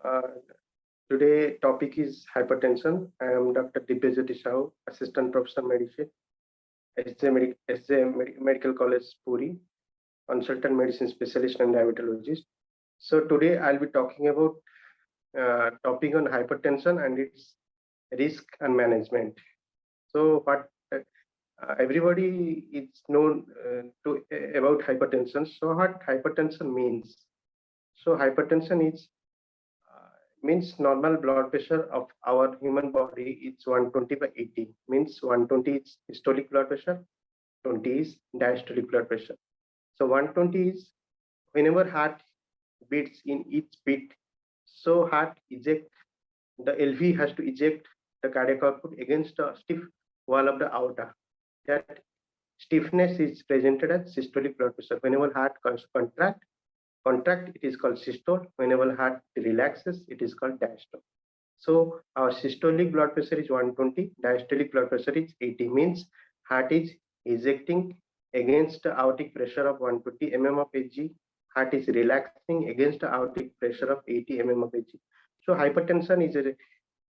Uh, Today topic is hypertension. I am Dr. Dibyajyoti Sahu, Assistant Professor Medicine, Medical College, Puri, Consultant Medicine Specialist and Diabetologist. So today I'll be talking about topic on hypertension and its risk and management. So what everybody is known about hypertension. So what hypertension means? So hypertension is means normal blood pressure of our human body is 120/80, means 120 is systolic blood pressure, 20 is diastolic blood pressure. So 120 is whenever heart beats in each beat, so heart eject, the LV has to eject the cardiac output against the stiff wall of the aorta. That stiffness is presented as systolic blood pressure. Whenever heart contract, it is called systole. Whenever heart relaxes, it is called diastole. So our systolic blood pressure is 120, diastolic blood pressure is 80, means heart is ejecting against the aortic pressure of 120 mm of Hg, heart is relaxing against the aortic pressure of 80 mm of Hg. So hypertension is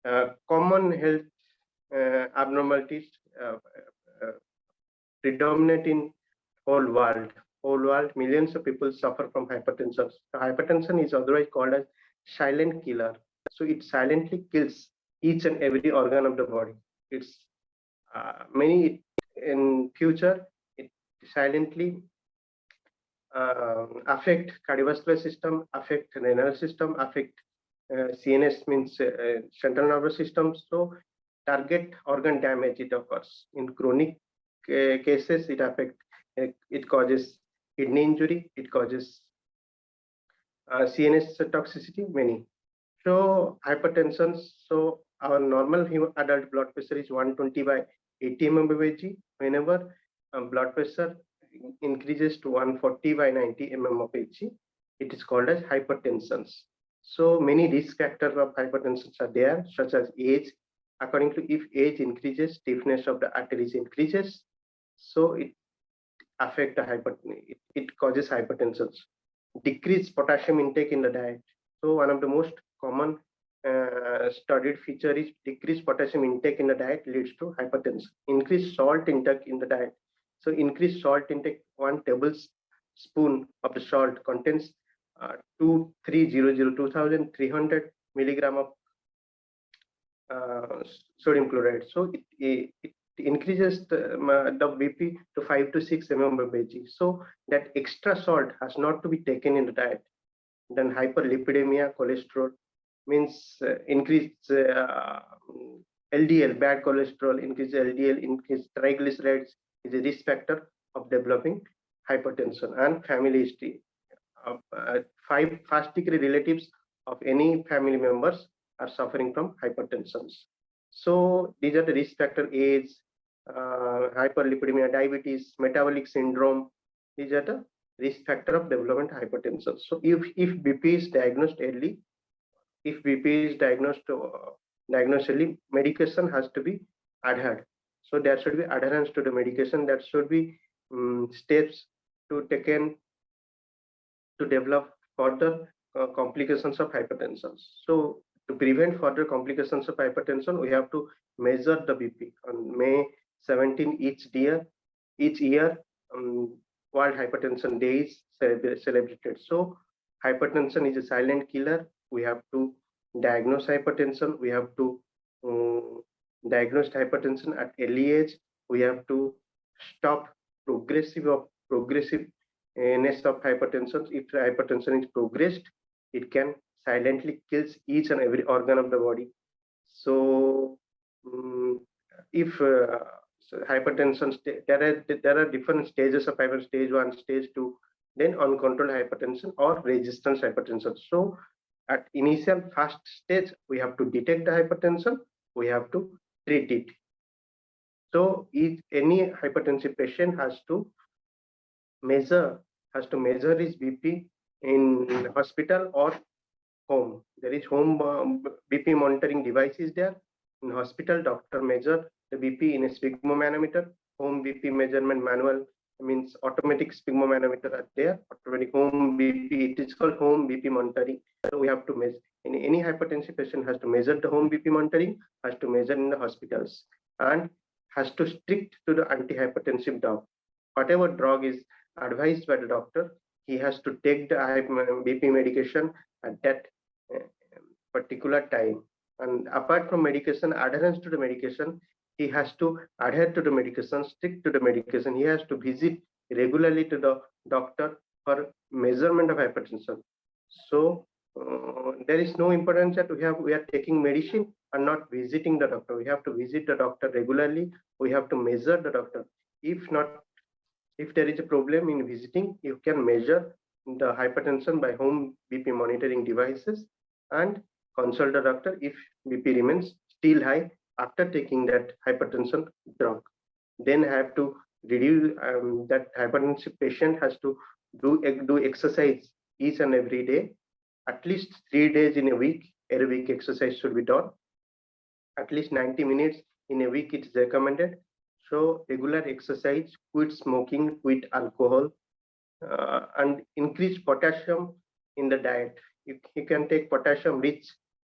a common health abnormalities predominant in whole world. Millions of people suffer from hypertension. So hypertension is otherwise called as silent killer. So it silently kills each and every organ of the body. It's many in future, it silently affect cardiovascular system, affect renal system, affect CNS, means central nervous system. So target organ damage it occurs. In chronic cases, it causes kidney injury, it causes CNS toxicity, many. So hypertension, so our normal human adult blood pressure is 120/80 mmHg. Whenever blood pressure increases to 140/90 mmHg, it is called as hypertension. So many risk factors of hypertension are there, such as age. According to, if age increases, stiffness of the arteries increases, so it affect the it causes hypertension. Decreased potassium intake in the diet. So one of the most common studied feature is decreased potassium intake in the diet leads to hypertension. Increased salt intake in the diet. So increased salt intake, 1 tablespoon of the salt contains 2300 milligram of sodium chloride. So it increases the BP to 5 to 6 mmHg. So that extra salt has not to be taken in the diet. Then hyperlipidemia, cholesterol, means increased LDL, bad cholesterol, increased LDL, increased triglycerides is a risk factor of developing hypertension. And family history. 5 first-degree relatives of any family members are suffering from hypertension. So these are the risk factor: age, hyperlipidemia, diabetes, metabolic syndrome. These are the risk factor of development hypertension. So if BP is diagnosed early, if BP is diagnosed early, medication has to be adhered. So there should be adherence to the medication. There should be steps to taken to develop further complications of hypertension. So to prevent further complications of hypertension, we have to measure the BP on May 17 each year. World Hypertension Day is celebrated. So hypertension is a silent killer. We have to diagnose hypertension. We have to diagnose hypertension at early age. We have to stop progressiveness of hypertension. If hypertension is progressed, it can silently kills each and every organ of the body. So if so hypertension, there are different stages of hypertension: stage 1, stage 2, then uncontrolled hypertension or resistance hypertension. So at initial first stage, we have to detect the hypertension, we have to treat it. So any hypertensive patient has to measure his BP in hospital or home. There is home BP monitoring device is there. In hospital, doctor measure the BP in a sphygmomanometer. Home BP measurement manual means automatic sphygmomanometer are there, automatic home BP, it is called home BP monitoring. So we have to measure, in any hypertensive patient has to measure the home BP monitoring, has to measure in the hospitals, and has to stick to the antihypertensive drug. Whatever drug is advised by the doctor, he has to take the BP medication at that particular time. And apart from medication, adherence to the medication, he has to adhere to the medication, stick to the medication. He has to visit regularly to the doctor for measurement of hypertension. So there is no importance that we are taking medicine and not visiting the doctor. We have to visit the doctor regularly. We have to measure the doctor. If not, if there is a problem in visiting, you can measure the hypertension by home BP monitoring devices and consult the doctor if BP remains still high after taking that hypertension drug. Then have to reduce that hypertensive patient has to do exercise each and every day, at least 3 days in a week. Every week exercise should be done. At least 90 minutes in a week it is recommended. So regular exercise, quit smoking, quit alcohol, and increase potassium in the diet. You can take potassium rich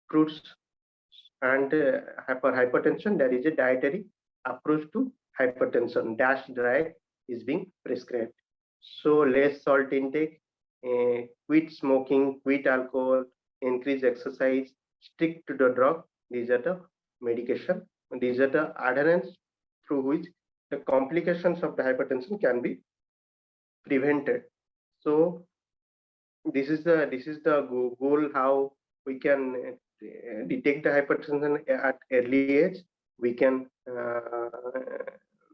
fruits, and for hypertension there is a dietary approach to hypertension. DASH diet is being prescribed. So less salt intake, quit smoking, quit alcohol, increase exercise, stick to the drug. These are the medication. These are the adherence through which the complications of the hypertension can be prevented. So this is the goal, how we can detect the hypertension at early age. We can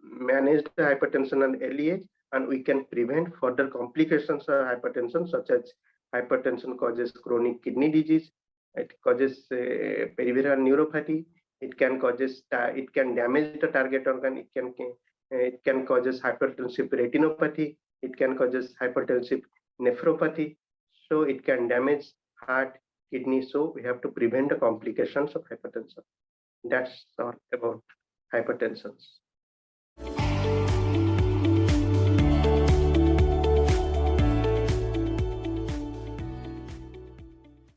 manage the hypertension at early age, and we can prevent further complications of hypertension, such as hypertension causes chronic kidney disease, it causes peripheral neuropathy, it can damage the target organ, it can causes hypertensive retinopathy, it can causes hypertensive nephropathy, so it can damage heart, kidney. So we have to prevent the complications of hypertension. That's all about hypertension.